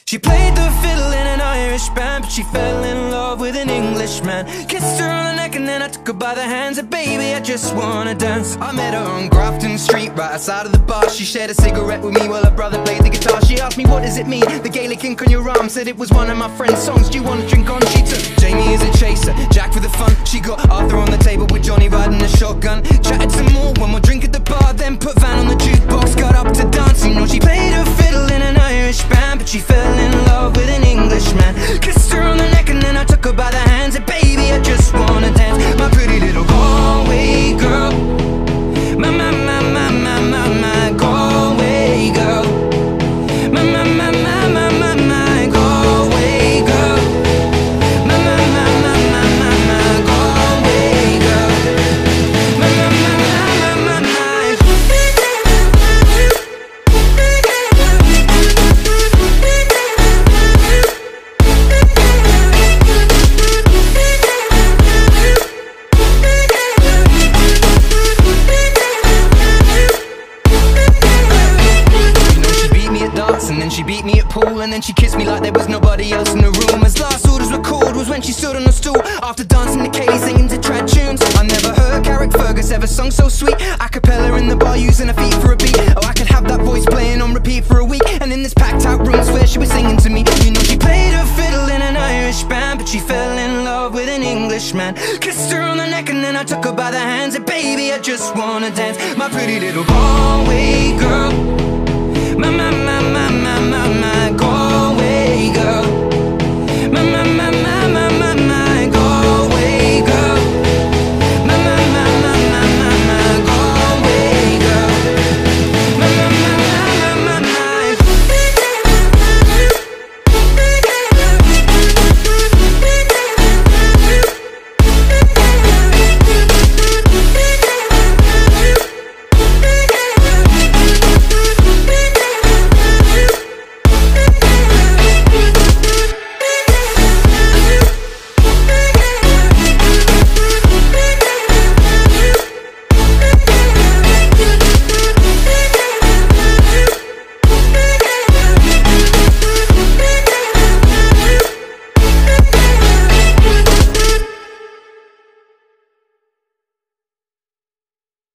She played the fiddle in an Irish band, but she fell in love with an Englishman. Kissed her on the neck and then I took her by the hands. And baby, I just wanna dance. I met her on Grafton Street, right outside of the bar. She shared a cigarette with me while her brother played the guitar. She asked me, what does it mean? The Gaelic ink on your arm. Said it was one of my friend's songs. Do you want to drink on? She took Jamie as a chaser, Jack for the fun. She got Arthur on the table with Johnny riding a shotgun. Chatted some more, one more drink at the bar, then put Van on the jukebox. Got up to dance, you know she played her fiddle in an Irish band, but she fell in love with an Englishman. Kissed her on the neck and then I took her by the hands. And baby, I just wanna dance. My pretty little Galway girl. My Galway girl. My Galway girl. My Galway girl. And then she beat me at pool, and then she kissed me like there was nobody else in the room. As last orders were called was when she stood on a stool, after dancing the K, singing to trad tunes. I never heard Carrick Fergus ever sung so sweet. A cappella in the bar using her feet for a beat. Oh, I could have that voice playing on repeat for a week. And in this packed out room where she was singing to me. You know she played her fiddle in an Irish band, but she fell in love with an Englishman. Kissed her on the neck and then I took her by the hands. And baby, I just wanna dance. My pretty little Galway girl. My